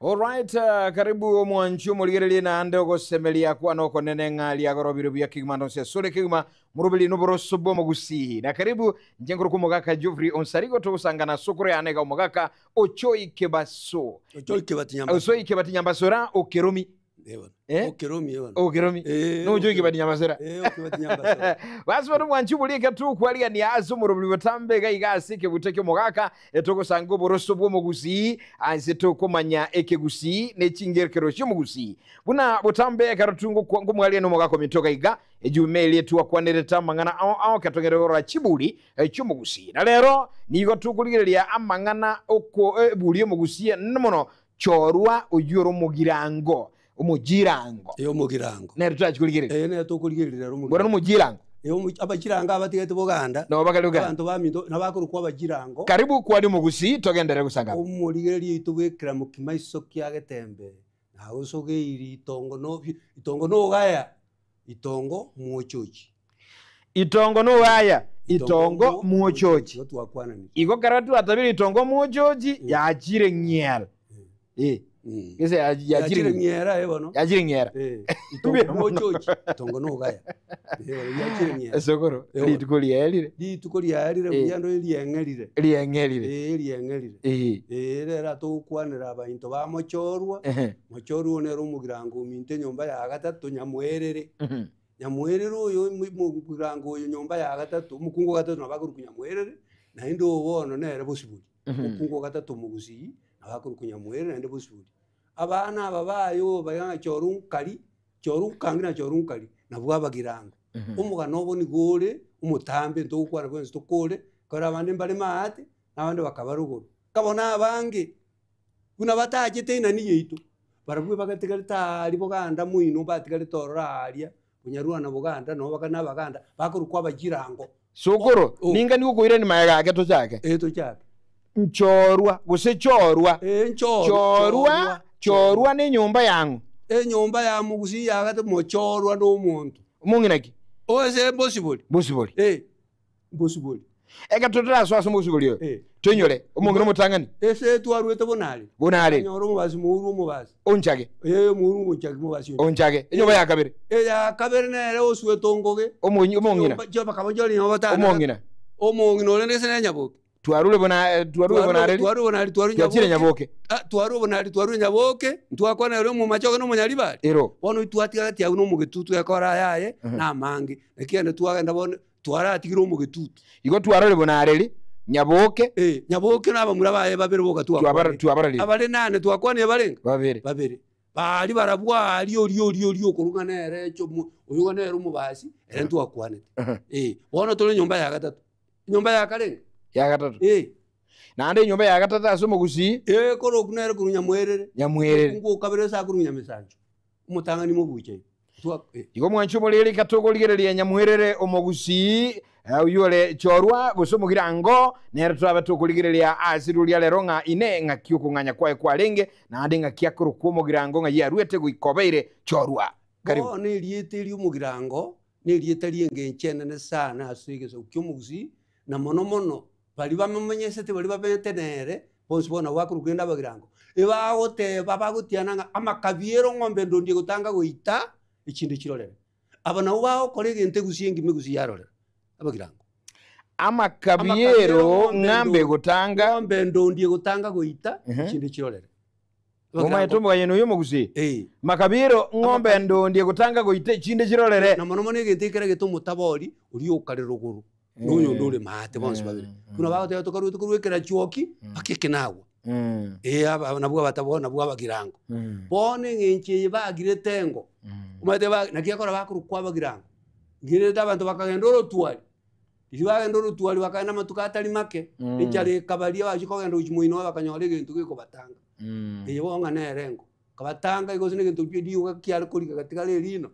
Alright, karibu mwanchu muligereli na ande ogosemelia kwa noko nenenga liagorobiru bya kigma se sole kigma murubili noboro sobo mogusihi na karibu njengoro kumugaka Jovri onsarigo to usangana sokore anega umugaka ochoi kebaso ochoi kebati nyambasora okeromi okeromi okeromi no ochoi kebati nyambasora okebati nyambasora basi wanu mwanchu mulika tu kwalia ni azo murubili batambe gaigasi kebuteke mugaka etoko sango boroso bwo mogusihi anzeto komanya ekegusi nechingerkero cy'umugusi buna butambe karatungu ngo mwali no mugako mitoka iga ejumeli etu akwanereta mangana aho katongerera chibuli cy'umugusi na lero nigo tukuligerelia amangana oko buli umugusi nmono chorwa ujuro mugirango umugirango umugirango nero twachukuligerera ne tukuligerera umugirango umugirango abakiranga abatigete boganda no bagaluga abantu bamindo nabakuru kwa bagirango karibu kwa mugusi togendere gusanga umuligeri itubwekira mu kimaiso kyagetembe naho usogeiri itongo no gaya itongo muochochi itongo no gaya itongo muochochi igo karatu atabiri itongo muochochi yachire nyel kese yachire nyera ebono yachire nyera itongo muochochi itongo no gaya yachire nyera sokoro litukolielire buyando liengelire rera tukwanira abainto ba mochorwa nero umugirango minte nyomba ya gatatu nyamwerere uyo umugirango uyo nyomba ya gatatu mukungu gatatu nabakuru kunyamwerere na indo bono nere bosibuli mukungu gatatu mugusi nabakuru kunyamwerere nende bosibuli abana ababayo bayanga chorunkali nabwo abagirango umugano oboni gore umutambe ndokwana kwenze tokole kora abandi mbale maate nabandi bakabaruguru kabona abange kuna batajete inani yeito barabwe bagatigara tari boganda muino batigara toraria bunyarwana boganda no bakana baganda bakuru kwa bagirango sokoro ninga ni uko irani mayaga ageto cyake to cyake nchorwa guse chorwa chorwa ni nyumba yangu nyumba ya mugusi yagate mochorwa no muntu umunginaki ose bosibuli bosibuli eka totora so bosibuli yo tonyole umungino mutangani ese twarwete bonale nyoro mubazi onchage mubazi onchage nyumba ya kabere ya kabere nere oswe tongoge umungina jo bakabonjoli nyobata umungino ole ndese nyaboke twarule bonale yachire nyaboke twarule nyaboke ntwakwana rero mu machoke no munyalibali ero bono twatiga ati aguno mugetutu yakora yaye na mangi ekende twagenda bono twaratigiro mugetutu igo twarule bonale nyaboke nyaboke naba murabaye babere boka twabara abale nane twakwane barenga babere bali barabwa ali kurunga nere cyo uyu nere umubasi ere twakwane bono tole nyumba ya gatatu nyumba ya karenga ya gatatu nande nyumba ya gatatu asomo gusi koro kunere kurunya mwerere ngo kabere sa kurunya mesanjo umutangani mu buke igo mwancho moleli katoko ligerelia nyamwerere omogusi uyole chorwa gusomo girango nere twaba tukuligerelia asirulia leronga ine ngakyo kunganya kwa lenge nande ngakyakuru kumo girango ngaye arwete guikobeire chorwa karibu ne liete li umugirango ne liete liengenchene ne sana asige ukyomugusi na mono bali bamenyesete bali babetenere bonse bona wakurugenda bagirango ibagote babagutiana amakabiero ngombe ndondie gutanga goita ikindi kirorere abana ubao kolege ntegusiyengi megusi yarorere abagirango amakabiero ngambe gutanga ngombe ndondie gutanga goita ikindi kirorere Oma etombo yeno yo mugusi makabiero ngombe ndondie gutanga goita ikindi kirorere na mono negetekera geto mutabori uri ukareruguru nunyo ndole mate bonse babiri kuna bagote tukarwekera chuoki bakekenagwa aba nabwo batabona bwo abagirango bone ngenche bagire tengo umate ba nakiakora bakuru kwa abagirango ngire abantu bakagendoro twali Iriwa ndoro tuwali wakaenda matuka atali make. Echale kabalia wachiko ndo uchimuino wakanyole gintu giko batanga. Eyo nga nerengo. Kabatanga iko sine gintu bidi kyali kulika katika le lino.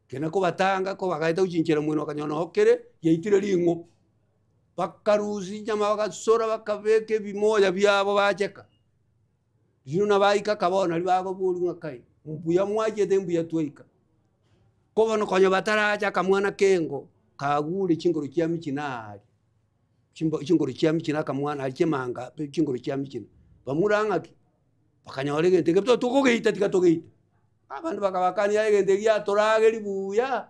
Kena ko batanga ko bakaita uchinchera mwino wakanyona okere yeitire lingo. Bakaruzi nyama wakasora bakabeke bimoya byabo bacheka. Jino nabaika kabona libago buli ngakai. Mbuya mwaje dembuya twaika. Ko bano konyo bataraja kamwana kengo. Kagule chingoro kya mikinari chingoro kya mikina kamwana alikemanga chingoro kya mikina bamuranga ki bakanyawale gente ke tukogeita tikatogeita abantu bakabakani ya gente ya torage libuya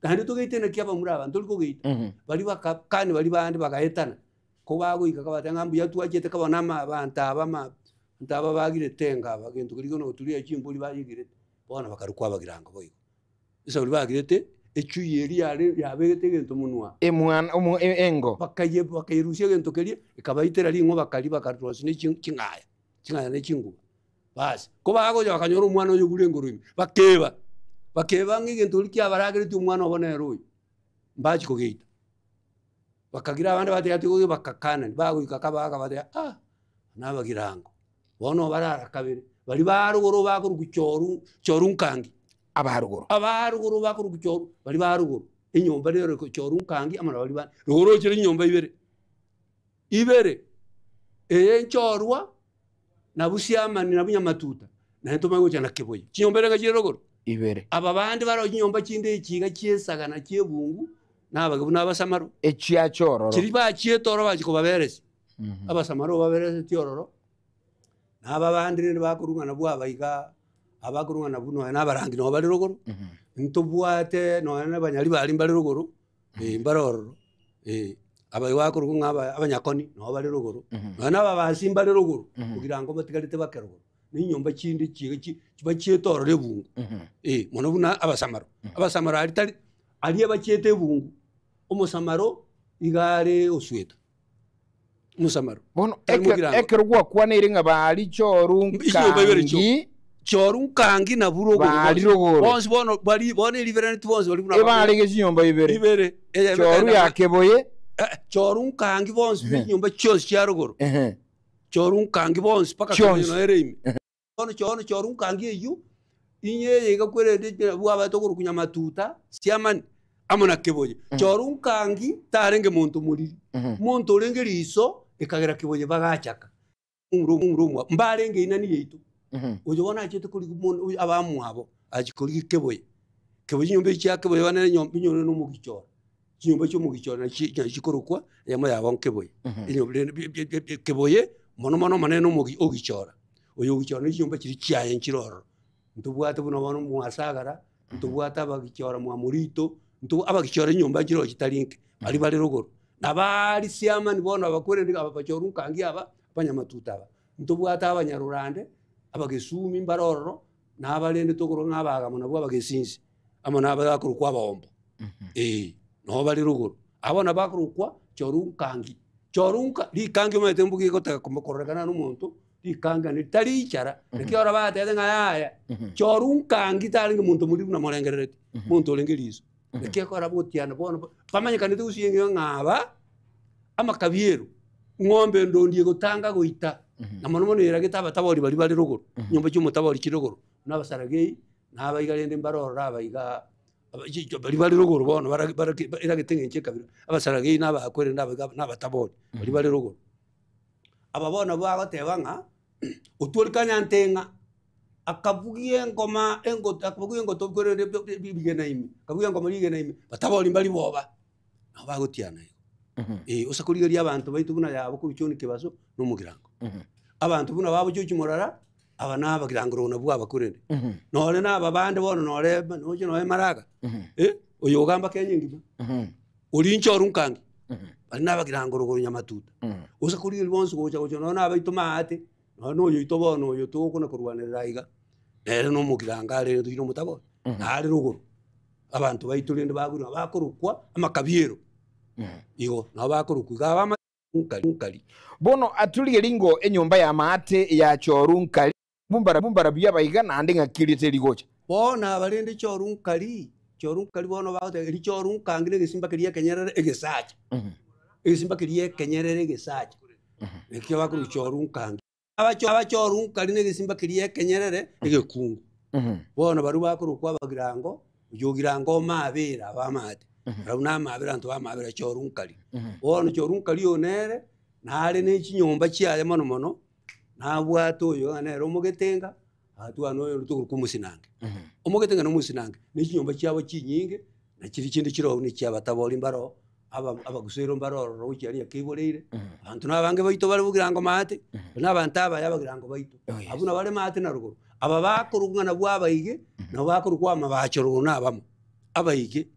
kandi togeita ne kya bamura abantu likogeita bali bakakani bali bandi bakaetana ko bago ikakabatanga mbuya tuwajete kabona abantu abama ntaba bagire tenga bagento kuliko no tuliya chimbuli bagire bona bakarukwa bagiranga boyo isa uli bagirete echu yeri yabegete gento munwa engo bakayirusia gento keri ikabaitera lingo bakali bakarose ne chingaya ne chingu basi ko bago yo bakanyora umwana yo gulengo rumi bakeba ngigento likya baragire ti umwana obona royo mbachi ko geita bakagira abandi batatu ko bakakana bago ikakabaga bade nabagirango bono barara kabiri bali barugoro bakuru chorunkangi abaruguru bakuru kucyoru bali baruguru inyomba rero ko chorunkangi amara bali ba ruguru kiri inyomba ibere nchorwa na busiamani na bunyamatuta na ntoma go cyana kiboye kinyomba rega kirogoro ibere aba bandi baro inyomba kinde ikiga kiesaga na kiebungu nabagabu nabasamaro echiya chororo kiri ba chietoro bachiko baberese abasamaro baberese tiororo naba bandi ne bakurunga na bwa bayiga abakurunga na buno n'abarangi no bali ruguru ntubwate no n'abanyali bali mbali ruguru mbaroro abayi wakurunga abanyakoni no bali ruguru n'aba basimba bali ruguru kugira ngo batigalite bakeruguru n'inyomba kindi kiba cyetoro rebungu mono buna abasamaro ali abacyete bungu umusamaro igare osweta musamaro bono ekerugwa kwana iringa bali chorunkangi na burogoro bonse bono bali bone liberanti bonse bali kuna ebalege zinyomba ibere choru yakeboye chorunkangi bonse binyomba cyose cyarugoro chorunkangi bonse paka no eremi bono chorunkangi eyu inye igakwere bwaba tokuru kunyamatuta siamani amona keboye chorunkangi tarenge muntu muri muntu renge riso ikagera keboye bagachaka umurumwa mbarenge inani yeito ujo bona cyete kuri umuntu abamwabo akikuri keboye nyombe cyakeboye bana nyombe nyone no mugicyora nyombe cyo mugicyora nakikorukwa yamo yabo keboye keboye mono manene no mugicyora uyo gicyora nyombe kiri cyaye nkiroro ntubwate buno bano mwasagara ntubwate abagicyora mu amurito abagicyora nyombe kiro kitalinke bali bali ruguru nabali siamani bona abakorende abachorunkangi abanyamatuta ntubwate abanyarurande abagesumi mbaroro nabalende tokoro ngabaga mona bwa bagesinzi amana abakuru kwa baombo no bali ruguru abona bakuru chorunka likangi mete mbugi kota korekana n'umuntu likanga ni tali icara nekiora batete ngaya chorunkangi talinge muntu muri na morengerete muntu lengelizo nekekora botiana bona pamanyikane tusiyenga ngaba amakabiero ngombe ndondiye gutanga goita namono iragita batabori bali ruguru nyomba cy'umutabori kiruguru n'abasaragei n'abayigarende mbaroro abayiga bali ruguru bona iragitenge nke kabiri abasaragei n'abakore n'abatabori bali ruguru ababona bagatebanga utulikanya ntenga akavugiye ngoma akavugiye ngo tokore bigena imi akavugiye ngoma ligena imi batabori bali boba nabagotiana usakuriye abantu baitu buna yabo kuri cyoni kibazo n'umugirango abantu buna babo cyo kimurara aba nabagirangoro na bwa bakurende none naba bande bono nore noje noye maraga uyo gamba kenye ngima uri nchorunkangi bali nabagirangoro nyamatuta usakuriye bonse gocha none abaitu maate no yo itobono yo to kuna kurwanira iga no mugiranga rero tino mutabo nari ruguru abantu baitu lende baguru bakurukwa amakabiero iyo nabakurukwa abama unkali bono atulie lingo enyomba ya maate ya chorunkali bumbara byabayiga nande ngakirite ligocha bona balende chorunkali chorunkali bono bagote ri chorunkangire gisimba kirie kenyerere egesacha egisimba kirie kenyerere egesacha ekyo bakuru chorunkangi aba chorunkali ne gisimba kirie kenyerere egekungu bono baru bakuru kwa bagirango yogirango mabera bamate rauna mabera nto bamabera chorunkali bono chorunkali onere nare ne chinyomba chiaye mono mono nabwato yo anero mugetenga atwana oyo rutuko kumusinange omugetenga no musinange ne chinyomba chiabo chinyinge na kiri kindi kiro ni chiabataboli mbaro abagusero mbaro rochi ari akiboleire abantu nabange baito bari bugirango mate n'abantu yabagirango baito abuna bari mate na rugo aba bakurungana bwabayige no bakurukwa mabachoro nabamo abayige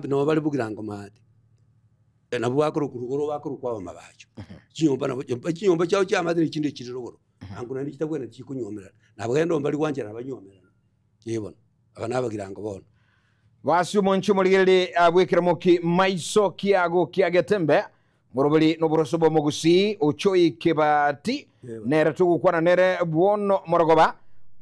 no bari bugirango mate na bwakurukuru bakurukwa mabacho chinyomba chao cyamate ni kindi kiri rugo anguna ni kitabwena kikunyomera nabagendo mbali kwanje nabanyomera yebona aba nabagirango bona Wasu monchu muligere abwekera moki maiso kiago kiagetembe morobali no borosobo mogusi ochoi kebati nere tugu kwana nere buono morogoba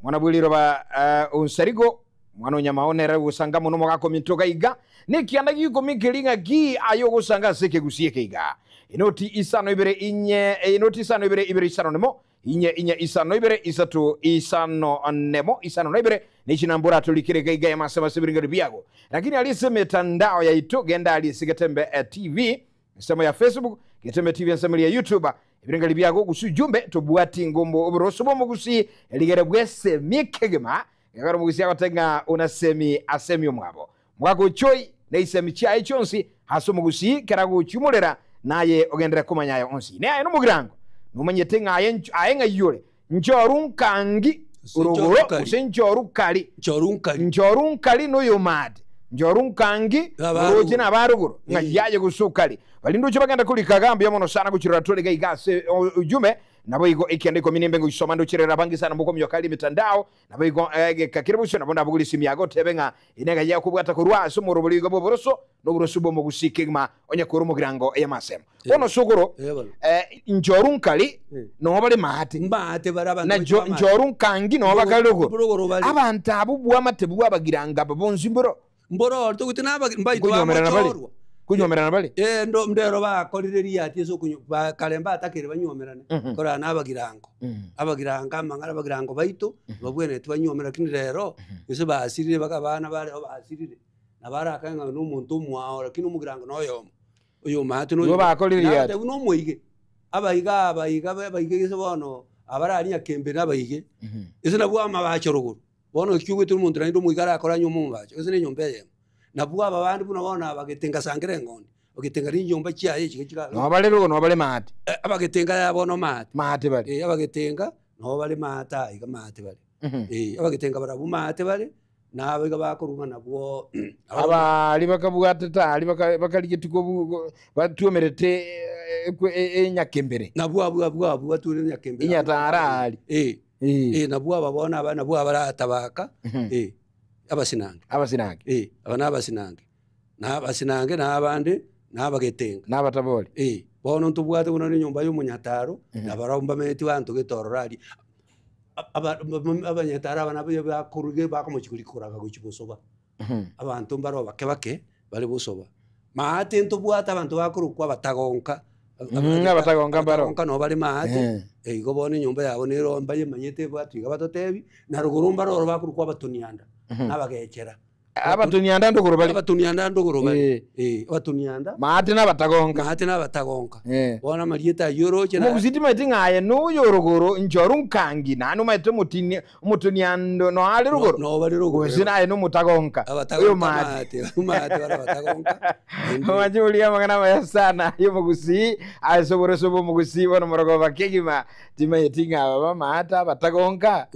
mwana buliro ba unsarigo mwana nyama onere usanga muno mogako mintoka iga nikianda giko mikilinga gi ayo gusanga seke gusieke iga inoti isano ibere inoti isano ibere isano nemo inye isano ibere isatu isano nemo isano na ibere nichinambura tulikireka iga ya masema sibiringari biago lakini alise mitandao ya ito genda alise Getembe TV nsema ya Facebook Getembe TV nsema ya YouTube ibiringari biago gusu jumbe tubuati ngombo obrosobo mugusi eligere bwese mikegema yagaro mugusi yakotenga unasemi asemi umwabo mwako choi na isemi chia chonsi haso mugusi kerago chumulera naye ogendera kumanyayo onsi ne ayo mugirango numanyetenga ayenga yule njorunkangi uruguro usenjorukali njorunkali no yomade njorunkangi uroje na baruguro ngayaje gusukali balindu cyo baganda kuli kagambi yamono sana gucirira toleka igase ujume nabo igo ikende ko minimbe ngo isoma ndo cirera bangi sana mbuko myokali mitandao nabo igo kakiribusho nabo ndabuguli simyago tebenga inega ya kubwata kurwaso mu rubuligo boboroso no burosubo mu gusikima onye kuru mugirango eyamasema ono suguro njorunkali no bali mahati barabana njorunkangi no bakalugo abantu abubwa matebu abagiranga babonzi mboro to gutina mbaito amachorwa kunyomerana bali ndo mdero bakorire ati zo kunywa kalemba atakire banyomerane kora nabagirango abagiranga mangara bagirango baito babwene tubanyomera kindi rero ese basirire bakabana bari basirire nabarakanga n'umuntu umwa lakini umugirango noyo uyo mate no bakorire ati no moyige abayiga ese bono abarari yakembe nabayige ese nabwo amabacho ruguru bono cyugwe turi umuntu rando muyigara akoranye umumbacho ese ne nyombeye nabwo abandi bunabona bagetenga sangire ngondi bagetenga rinyomba cyaye kigikira no bale rugo no bale mate abagetenga yabono mate bale abagetenga no bale mata iga mate bale abagetenga barabu mate bale nabiga bakorunga nabwo abali bakabwatata ali bakaligituko batumerete enyakembere nabwo abwo bature nyakembere inyatara ali nabwo ababona abana bwo abaratabaka abasinange abana abasinange n'abandi n'abagetenga n'abatabole bono ntubwate kuno ni nyumba y'umunyataro nabaromba meti bantu getororari abanyataro abana bakuruge bakomukikurikuraga gukibusoba abantu mbaro bakebake bali busoba mahate ntubwate abantu bakurukwa batagonka n'abatagonka mbaro no bali mahate igo bone nyumba yabo niromba yemanyete bwatwiga batotebi na rugurumba roro bakurukwa batunianda nabagekera abatunianda ndogoro bali abatunianda mahate n'abatagonka bona marieta yoroche na muzitima itingaye no yorogoro njorunkangi nanu maite mutuniando no ali rugoro no bali rugoro sinaye no mutagonka uyo mahate bara batagonka wajulia magana ya sana yo mugusi asoborosobo mugusi bona morogo bakegima tima itinga baba mahata batagonka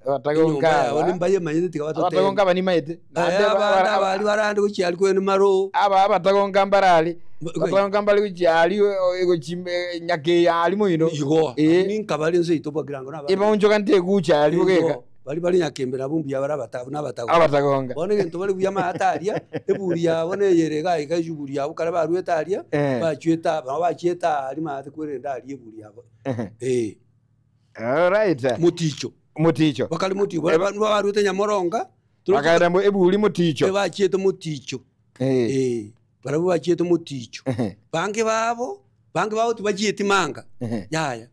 batagonka wali mbaye manyete tikabato batagonka bani maite bali barandi kuchi ali kwene maro batagonka mbarali batagonka mbali kuchi ali ego chimbe nyake ali moino igo ninka bali nze itobagirango naba iba unjo kante kucha ali bugeka bali nyakembera bumbi abara batagonka bone gento bali buyama ataria eburia bone yerega ikajuburia ukara barwetaria bachweta ali mate kwenda ali eburia all right muticho muticho bakali muticho barute nyamoronga Bakaenda mu ebuli muticho. Bachiete muticho. Barabu bachiete muticho. Bange babo tubachiete manga. Yaya.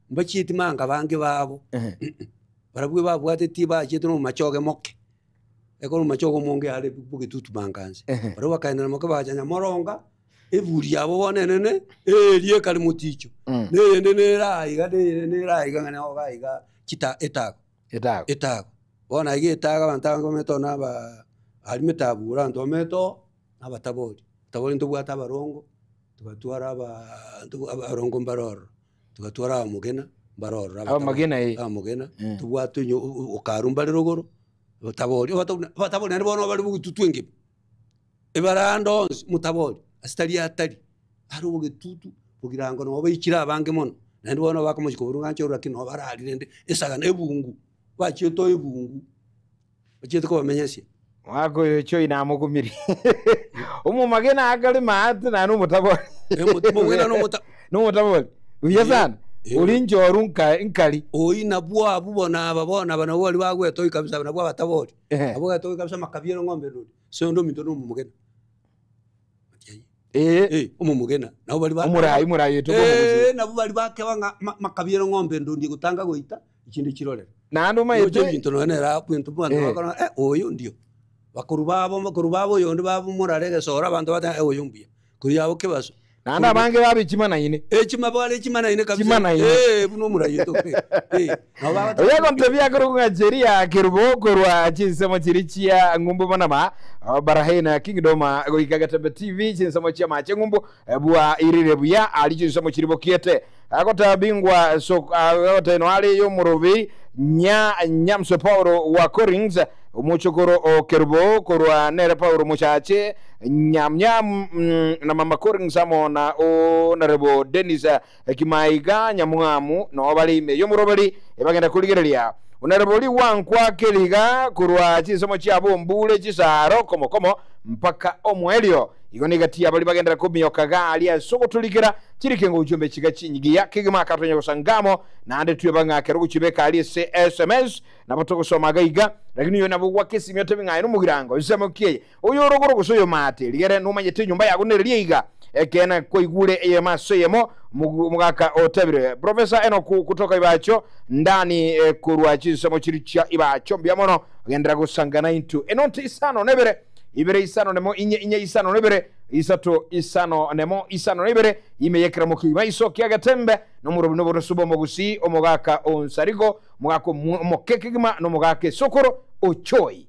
Bachiete manga bange babo. Barabu babo ateti bachiete no machoge moke. Eko no machogo monge ale buge tutu manganze. Barabu bakaenda na makaba bajanya moronga. Ebuli yabo bonenene liye kali muticho. Neyende neraiga ngana ogaiga kita etago. Bona ige etaga bantango metona ba alimetabura ntometo abatabori. Tabori ntubwata barongo. Tugatwara abarongo mbaroro. Tugatwara amugena mbaroro. Amugena. Tubwatu ukarumba lerogoro. Batabori nabo bali bugitutwenge. Ebarando mutabori. Astari atari. Haru bugitutu bugirango no bayikira abange mono. Nandi bona bakamujiko ngancho rakino barali rende esagana ebungu. Bachieto ebungu. Bachieto ko bamenyese. Wako yocho inamukumiri. Umumagena agali maati na mutabori. Mugena no mutabori. Uyazana. Ulinjoru nkali. Oina bwa bubona ababona bana wali bagweto ikabisa bana bwa batabori. Abo gato ikabisa makabiero ngombe ndo. So ndo minto no mumugena. Umumugena nabo bali umurayi yeto nabo bali bakebanga makabiero ngombe ndo ndi gutanga goita ikindi kirore nando mayete bintu no nera kwintu bwana bakona oyo ndio bakuru babo yondo babo murarege sora abantu bata oyo mbia kuri yabo kebaso nanda bange babi chimana ine chima bale chimana ine kabisa buno murayi yeto nabo yego ntebya kuru ngajeria kiruboko rwa chinsemo chirichia ngumbu banama barahena kingdoma goikagatembe TV chinsemo chia mache ngumbu bua irire buya ali chinsemo chiribokiete akota bingwa so akota no ali yo murubi nyamso Paulo wa Corings umuchokoro o Kerubo korwa nere Paulo muchache nyam na mama Corings amona o narebo Dennis Kimaiga nyamungamu no bali yo murobali ebagenda kuligerelia unarebo li wankwa keliga kurwa chisomo chiabo mbule chisaro komo mpaka omwelio igonigatia abali bagenda kumyoka gali asokotulikira kirike ngo ujumbe kigakinyigiya kigima katonya kusangamo nande tuyabanga kerugo kibeka ali SMS na botoko soma gaiga lakini yo nabo wakesi myote bingaye no mugirango isemokiye uyo rogoro gusoyo mate ligere no manyete nyumba yago neriliga ekena koigule eyemaso yemo mugaka otebire Professor Enoch kutoka ibacho ndani kurwa chisomo kiricha ibacho byamono gendera gusangana into enonte isano nebere ibere isano nemo inye isano nebere isato isano nemo isano nebere imeyekera mukiba isoki agatembe no murubuno borusubo mogusi omugaka onsarigo mugako mokekigima no mugake sokoro ochoi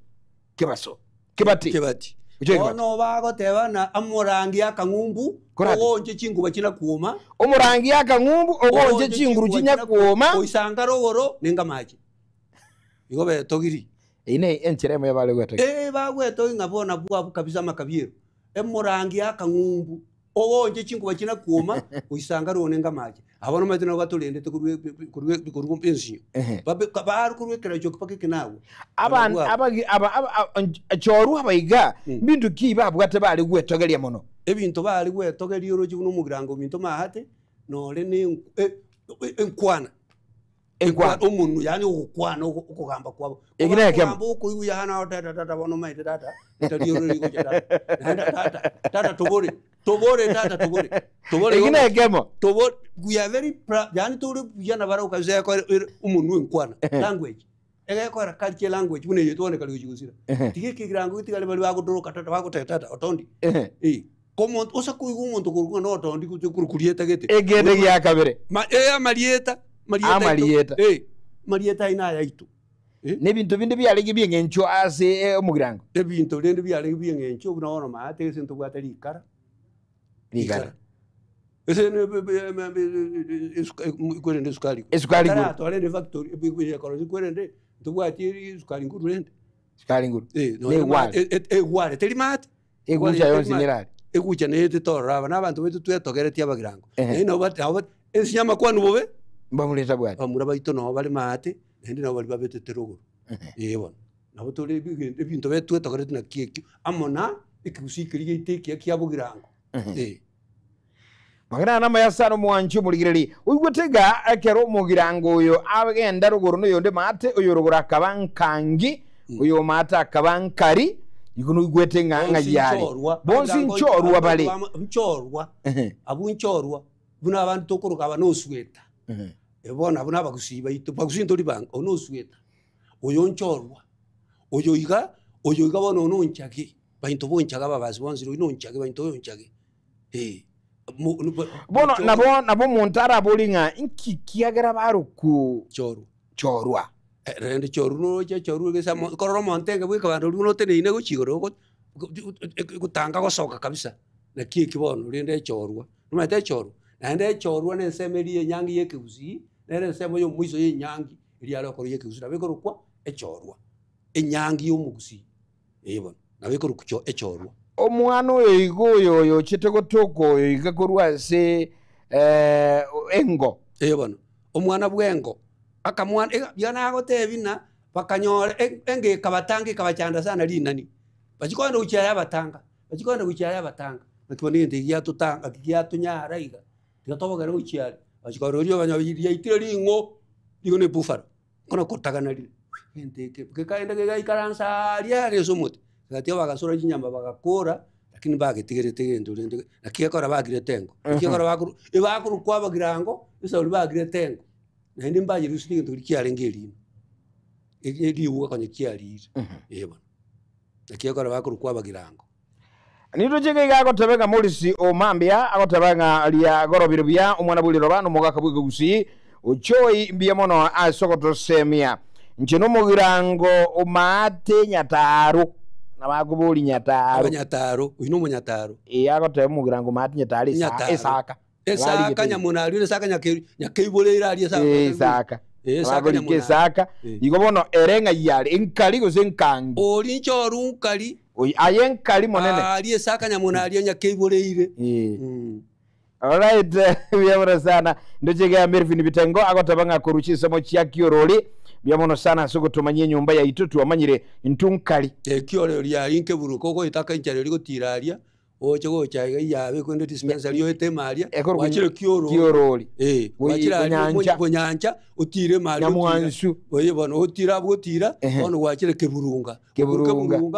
kebaso kebati ono bago tebana amurangi akangumbu ogonje chinguba kina kuoma omurangi akangumbu ogonje chinguru kinya kuoma oisanga rogoro ninga maji igobe togiri ine encheremo yabale gweto bagweto ngabona bwa kabisa makabiero emurangi akangumbu ogonje chinguba kina kuoma oisanga ro ninga maji abona matino batulende kurwe pensi baru kurwe kera cyo pake kinawo choru abayiga bintu kiba bwate bali gwetogelia mono ebintu bali gwetogelia oroji buno mugirango bintu mahate nole ni enkwana umuntu yani ukwana ukugamba kwabo eginekemo ukuya hana tata bono maite tata taliyo liko tata tobore eginekemo tobore we are very proud yani tore yana bara ukaze ko umuntu enkwana language ko culture language bune yetone kali kugusira tigeke girango itigale bali bagudoroka tata baguteta otondi komo osa kuigumuntu kuruga no otondi kurukulieta gete egende gya kabere Marieta ina yaitu nebintu bindi byalege byengencho ase omugirango ebintu lende byalege byengencho bunaona maate esinto bwatali ikara ese kwende sukali nguru alende factory ebikwe korozi kwende tubwati sukali nguru lende wale teli mate egucha yonzi nirali egucha nete toraba nabantu betu twetogeretia abagirango ino bati esinyama kwanu bobe bamuleta bwati bamura baito no bali mate ndi no bali babetete rogoro yebona nabo tole ebintu betu twetogerete na kieki amona ikigusikiriye iteki yakiabugirango magana nama yasano mwanchu muligireli uyigutega akero mugirango yo abagenda ruguru no yonde mate uyo ruguru akabankangi uyo mata akabankari igunu gwete nga yali bonsi nchorwa bale nchorwa abu nchorwa buna abantu tokuruka abanosweta ebona buna bakusiba ito bakusinto libanga onosweta uyo nchorwa uyo iga bono nonchage bainto bonchaga babazi bonziro nonchage bainto bonchage bono nabo montara bolinga inki kiagara baruku chorwa rende choru no choru ke samo kororo montenge bwe kabando luno tene ine guchigoro gutanga gosoka kabisa na kiki bono rende chorwa numete choru nande chorwa ne semeri nyangi yekeuzi nere semo yo mwizo ye nyangi iri aloko yekeuzi nabekoro kwa echorwa enyangi yo mugusi ebona nabekoro kucho echorwa omwana oyo igoyo yo chitegotoko oyo igakorwa se engo ebona omwana bwengo akamwana yana gotebina bakanyora enge kabatangi kabachanda sana linani bachikwanda uchaya batanga nakibone ndigiya tutanga giya tunyara iga tigatoboga uchaya bachikwaro ryo banyabiriya itire lingo ligone bufaro kono kotagana li ndeke kekaenda kegaikaransa liare somote gatyo bagasora chinyamba bagakora lakini bagitegerete gendo rende nakiyakora bagire tengo nakiyakora bakuru ibakuru kwabagirango isa uri bagire tengo nende mbaje rusini ndo likiarengeli eri uwa kanye kiarira eba nakiyakora bakuru kwabagirango nito chike gako tebega mulisi omambia akotabanga alia gorobiro bya omwana buliro bano mogaka bwego gusi ochoi mbia mono asokoto semia nchino mugirango omate nyataro nabakubuli nyataro uino munyataro akotabe mugirango mate nyatari esaka nyamunari esaka nyakeibolera ali esaka esaka igobono erenga yali enkali goze nkangi oli nchoru nkali ayenkali monene ali esaka nyamunari nyakeiboleire alright byamara sana ndochega Melvin Bitengo akotabanga kuruchisa mo chia kioroli byamono sana sokotomanye nyumba ya itutu amanyire ntunkali kioroli ya inke buruko ko itaka inchare liko tiralia ocho chaga yabe kwende dispensary yo etemalia wachire kioroli wachira nyanja utire mali nyamwansu oye bono utira butira bono wachire keburunga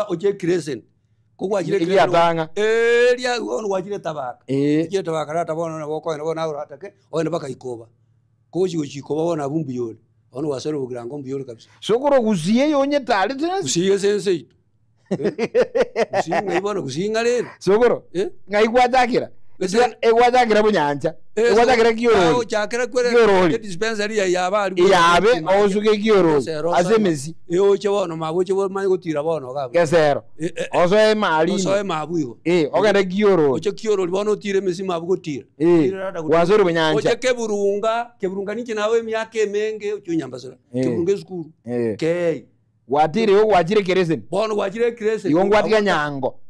oche crescent ko wachire kiatanga lia bono wachire tabaka kije tabaka rata bono na boko ene bona uratake oene baka ikoba ko chikoba bona bumbi yole bono wasero bugirango mbiyole kabisa sokoro guziye yonye tali gusiye sensei kusinga ibona kusinga lero sokoro ngaikwatakira egwatakira bunyanja egwatakira kioroli chakira kwere dispensary ya yabe osuke kioroli azemezi oche bono mabuche bo manyi gutira bono gabo gesero oso mali mabuigo ogenda kioroli oche kioroli bono utire mesi mabu gutira wazoro bunyanja oche keburunga niki nawe myaka emenge uchunyambasura keburunga skuru watire yo wachire keresen bono wachire keresen yongo watika nyango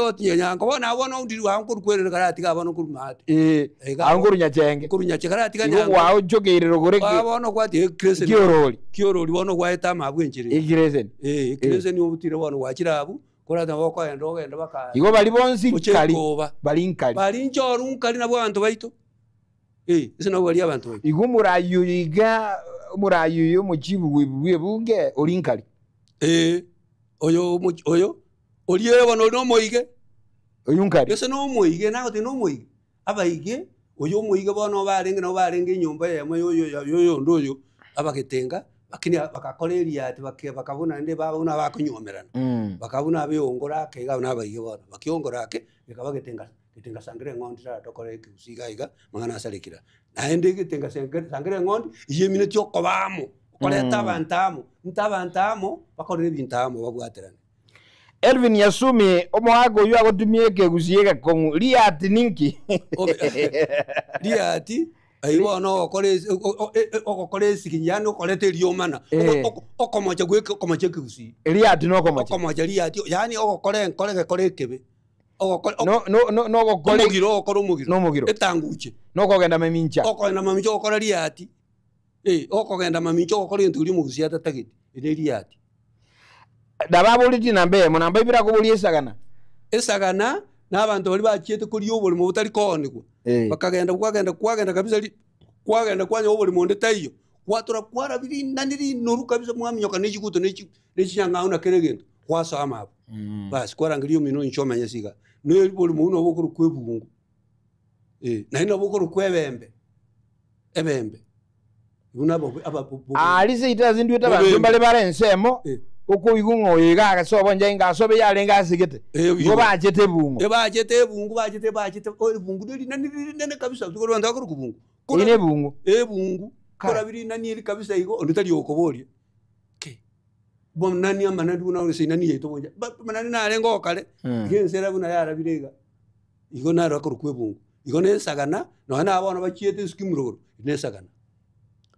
otiye nyango bona undiri wangu kwere karati ka bono kurumate anguru nyachenge karati ka nyango wao jogeirero gore bono kwati keresen kioroli bono kwaita mabwenjire keresen keresen yo utire bono wachira abu korata boko enda baka igo bali bonsi kali bali nchoru nkali na bantu baito isina wali abantu baito igo murayuiga murayu muchibu bwebunge olinkali oyo oliye bano no moige oyunkali ese no moige nago te no moige abaige oyo moige bano barenge nyumba yamwe yo ndoyo abagetenga bakini bakakoleria ati bakabuna nde babuna bakunyomerana bakabuna beongora kega nabaige bano bakiongora ke bikabagetenga sangre ngondi ra tokore kusiga iga mangana salikira naende gitenga sangre ngondi iye minute yo kobamo koleta bantamo bakore bintamo babwaterana Elvin Yasumi omoago yo agotumie ke gusiega con liati ninki liati aibo no okole sikinyano okolete liomana okomocha gweke okomocha kusi liati no okomocha liati yani okole kebe no mugiro etanguche no kogenda mamincha okora liati okogenda mamincha okora nturi mugusia tatagiti ide liati dababuliti nambe munamba ibira kubuliesagana n'abantu bali bachiete kuri yo buli mu butari koniko bakagenda kwagenda kabisa kwagenda kwanya wo buli monde tayo kwatura kwara biri naniri noru kabisa mwami nyoka nechikuto nechinyanga una keregendo kwasa amapo basi kwara ngiriyo mino nchoma nyesiga no boli muno bokuru kwebungu naina bokuru kwebembe ebembe unabo alize itazi ndiyo tabantu mbale barensemo uko igungo yigaga sobo njenga sobe yalenga sigete ngo bajete bungo bajete bungu deli nani kabisa tukoro ndakuru kubungu ine bungu bungu kora biri nani eri kabisa igo ondutali okobori bom nani amanadu na uri sinani yeto bonja manani na alengo kale gensera buna yara birega igo na rakuru kwebungu igo ne sagana no hana abana bachiete skimuroro ne sagana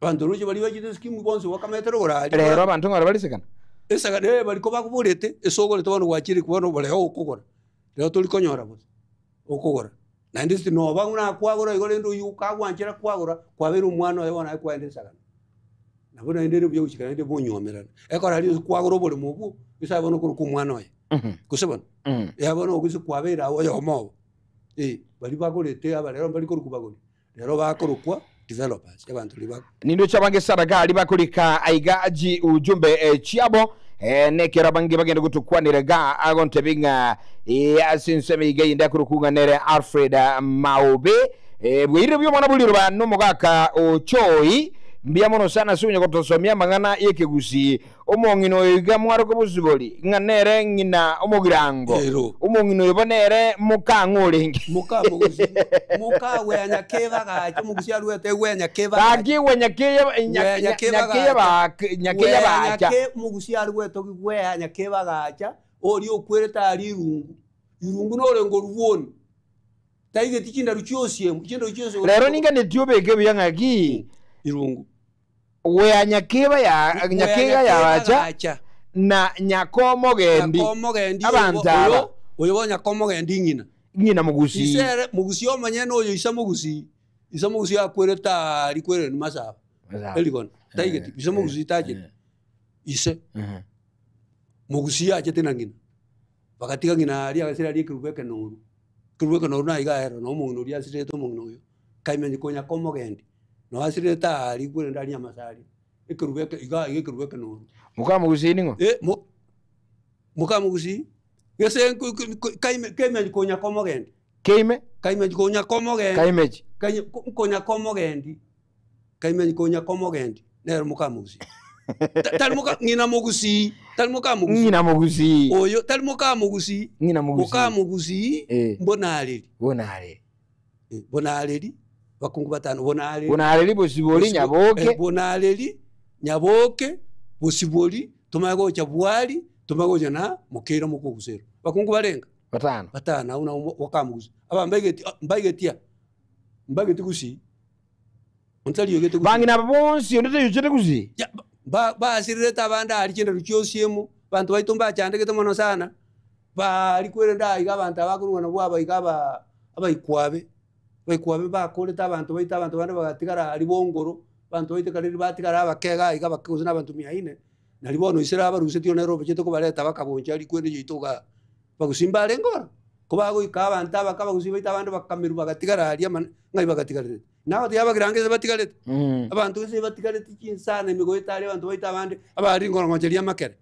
abantu ruje bali bachiete skimu bonse wakametero gora rero abantu ngora bali sagana sagana bali ko bakuburete esogole to bano gwachiri kubono bale okugora rero tuli konyora bose okugora na ndisi no banguna kwagora igo lendo yuka gwanchira kwagora kwabera umwana we wana kwende sagana nabona ndere byo ukikana ndebe bonyomerana ekora ali kwagora bole mubu bisabona kuri kumwana we kusebona yabona okuzi kwabera awo yomo bali bagorete abalero bali kuri kubagoni rero bakorukwa developers abantu liba nindo chabange saraga ali bakulika aigaji ujumbe chiabo nekera bangi bagenda gutukwanira ga agonte binga asinseme igenda kurukunga nere Alfred Maube bwire byo mwana buliro ba no mugaka ochoi mbia mono sana sunya kutosomia mangana yekegusi omongino yiga mwaro kubuziboli nganere ngina omogirango omongino yobonere mukangulingi mukamugusi mukawe anyakeva gacho mugusi alwete wenya keva agi wenya keva nyakeva bacha mugusi alwete gwe anyakeva gacha oli okwereta ali irungu no lengo ruwoni taige tikinda rucyosiye rero ninga netiyobeke byangaki irungu we nyakeba ya nyakega ya acha na nyakomogendi abantaba oyo nyakomogendi ngina mugusi isere mugusi omanye no yo isa mugusi akwereta likwere ni masaba elikon taigeti isa mugusi taje ise mugusi aje tenangina bakatika ngina ali agasira ali kurubeke noru na igaero no mungu uri asire to mungu yo kaimenye ko nyakomogendi no asire ta ali kwere ndani ya masali ekurubeke ikurubeke no mukamugusi ningo mukamugusi yese kaimenye ko nyakomogendi kaimenye ko nyakomogendi kaimenye ko nyakomogendi nero mukamugusi talmuka ngina mugusi oyo talmuka mugusi bonaleli bakungu batano bonaleli bosiboli nyaboke bosiboli tumago cha bwali tumago na mukera mukugusero bakungu barenga batano una wakamugusi aba mbagetia gusi ontali yogete gusi bangina bonsi ondete yogete gusi ba sireta banda ali kenda rucyosiemo bantu baitomba cyandeke tomono sana bali kwerenda iga bantu abakurwana bwaba igaba abaikwabe bakoleta abantu baita abantu bande bagatigara ali bongoro bantu baitekara batigara abakega iga bakuzina abantu 400 nalibono isira abaruse tyo Nairobi cyeto ko baleta bakabonja ali kwende yitoga bagusimba lengora ko bago ikaba anta bakaba gusibaita abantu bakamiru bagatigara ali ngai bagatigara naho yabagirange batigalete abantu bese batigalete kinsana imigoita ali abantu baita abandi abari ngoro ngojeria makere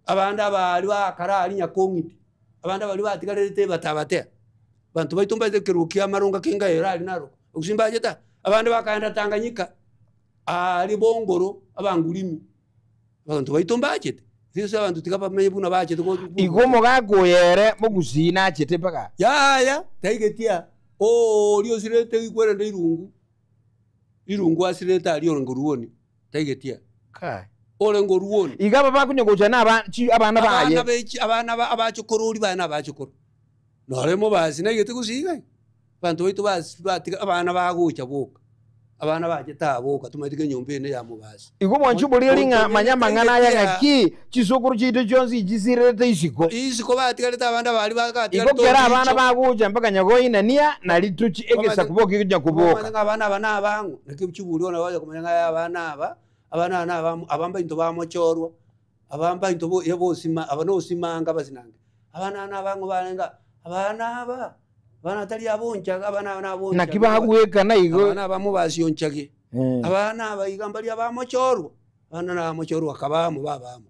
abandi abali bakara ali nyakongiti abandi abali batigalete batabate bantu baitumba zekerukia marunga kinga era ali naro usimba jeta abandi bakaenda Tanganyika ali bongoro abangulimi bantu baitumba jeta sisi abantu tikapa mebuna baje igomo gagoyere mugusina chete paka ya taigetia lio sirete ikwere nde irungu asireta ali ngoruoni taigetia kai ngoruoni igaba bakunyogoja abana baye abachokorori bana abachokoro noremo bazi nagete gusiga bantu baitu batika abana bagucha boka abana baje taboka tumatike nyombe ne ya mubazi igomo nchubuli linga manyama ngana yangaki chisokuru chito chonzi jisirete isiko batika leta abana bali bakatika igokera abana bagucha mpaka nyagoina nia na lituchi egesa kuboka ikija kuboka abana abangu nakichubuli ona waje kumanya abana abamba into bamochorwa abamba into yebosima abanosimanga bazinanga abana abangu balenga abana tali aboncha abana nakibagueka na igo abana bamubazi onchage abana abaigamba lya bamochorwa abana na mochorwa kabamo babamo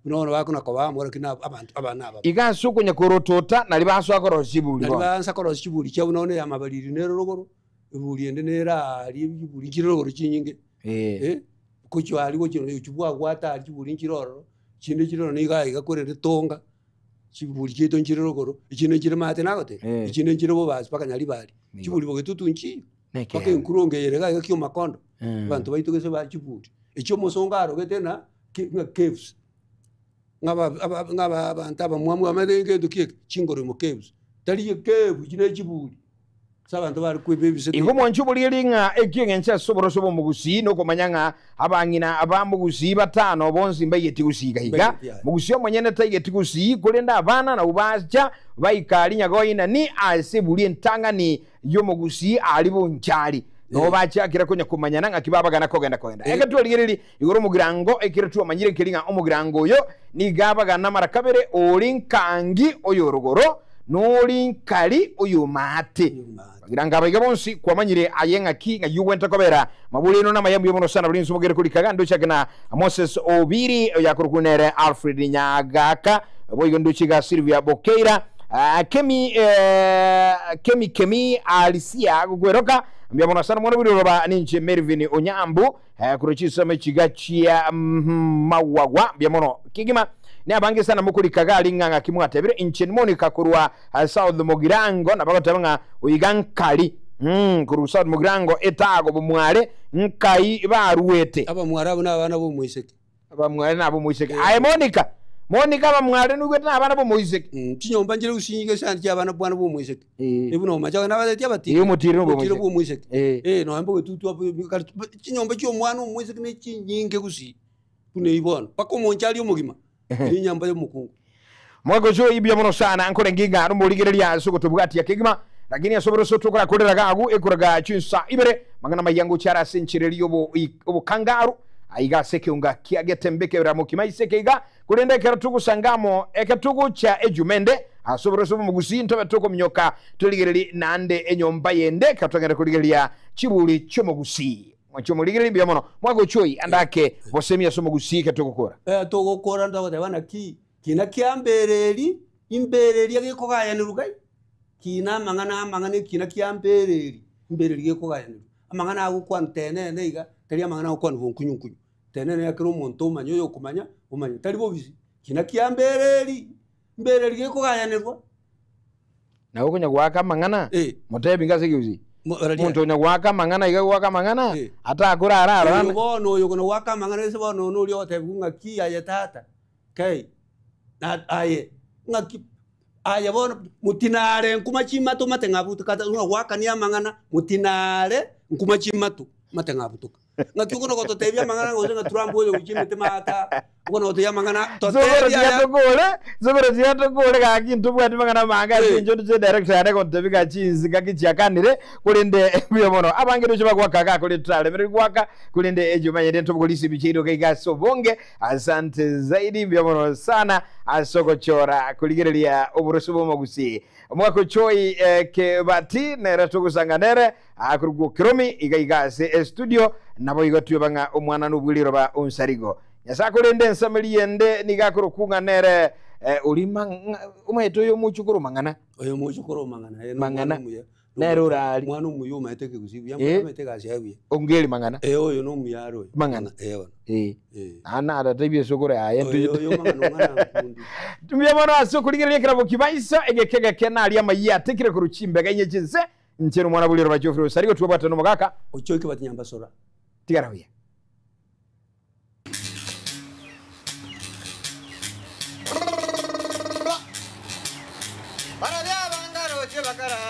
unono bakuna kabamo lakini abantu abana aba igaso kunya korotota nali baso akoro shibuli nali bansa koro shibuli cyo unono ya mabaliri nero rogoro ibuli ende nera ali ibuli kiroro kinyinge kucyo aliwo kino cyubwa gwata ali ibuli kiroro kinde kiroro niga igakorera tonga kibuli kito nkirorogoro ikinde kire mate nagote ikinde kire bo bazi paka nyali bali kibuli bogetutunchi paka inkurongeyere ga kyo makondo bantu baitugese ba kibuli icyo musongaro getena caves ngaba abantu abamwamu amadenge dukiye chingoro mu caves taliye cave kine kibuli sabantu bari kwebebise igo mwanchu buliringa ekingencha soborosobo mugusi no komanyanga abangina abamugusi batano bonzi mbayeti gusiga higa mugusi omanyene tayeti gusi kulenda abana na ubacha bayikali nyagoyina ni asebuli entangani yo mugusi ali bonchali no bacha kira konya kumanyana ngakibabagana kogenda ekatwa ligiriri igoro mugirango ekiretu amanyire kelinga omugirango yo ni gabagana marakabere olinkangi oyorogoro nolinkali oyo mate bagiranga bayiga bonsi kwamanyire ayenga ki nga yuwenta kobera mabulino na mayambu yomono sana bulinzo mugere kuli kagando chakena Moses Obiri yakurukunere Alfred Nyagaka boyigo nduchiga Silvia Bokeira Kemi Alicia gugweroka mbyamono sana mwana buli roba ninche Mervin Onyambu kurochisa mechigachia mawagwa mbyamono kigima ni abange sana mukuli kagali nganga kimwatebire inchen Monica kurwa South Mugirango nabagotabanga uyigankali kuru South Mugirango etago bumwale nkai baruwete abamwara n'abana bo muiseke abamware nabo muiseke ay Monica bamware n'ugweta abana bo muiseke kinyomba njire usinyige sandi cyabana bwana bo muiseke ibuno majaga n'abati abati iyo mutiro bo muiseke no ambo tutu kinyomba cyo mwana muiseke ne kinyinge gusi kune ibona pako monchali umugima inyamba yo mukungu mwago jo ibya mono sana ankore nginga rumuligereria soko tubugati ya kigima lakini asoboro soto kora kodera gagu ekuraga chinsa ibere magana mayango chara senchireli obo kangaru aiga seke unga kiagetembeke ramuki maisekeiga kulenda karatugu sangamo ekatugu cha ejumende asoboro sobo mugusi ntobe toko mnyoka tuligereli nande enyomba yende katongera kuligeria chibuli chomugusi mwacho muligereli bya mono mwago choi andake bosemia somugusi katokokora tokokora ndabana kina kiambereri imbereri yako gayanirugay kina mangana kina kiambereri imbereri yako gayanirugay amangana agukwantene neiga tali amangana agukwantu kunyu tenene yakiro monto manyo yo kumanya umanya tali bobizi kina kiambereri imbereri yako gayanirwa na uko nyagwaka mangana motebi ngaze giuzi muntu nyagwaka mangana iga gwaka mangana ata kurara arana bono yo kono waka mangana se bono no lyo tebu kia yatata kai na aye ngaki aya bono mutinare nkumachimato matengabutu kata waka ni amangana mutinare nkumachimato matengabutu ngaki kono ko tebya mangana ngozenga turambo yo uchimete mata kono to yamangana to tebya zobero ziatogole ka kintu bwati mangana manga sinjo tse director ane ko tebika chinzi kakichakanire kulinde byo mono abangiro chiba kwa kaka kulitale mere kwaka kulinde ejo manyende ntobolisi bichiro kaiga sobonge asante zaidi byo mono sana asoko chora kuligerelia oburosubo magusi mwako choi ke bati nera tugusanganere akurugo kiromi igaiga se studio nabo igatuye banga omwana n'ubwiriro ba unsarigo yasakulende nsamiliyende nigakurukunga nere ulima umeto yo muchukuru mangana oyo muchukuru mangana nero rali mwana umuyuma eteke kusibu yameteka ashabiye ongeli mangana oyo no muyaro mangana ana atatebye sokore ayentu oyo mangana kundi tumye mono asokuligere kirabo kibaisa egekega kenali amayi atekire kuruchimbe ganye chinse nchero mwana buliro bajofro sarigo tubata no mugaka ochoke batinyamba sora tigarawiya Pero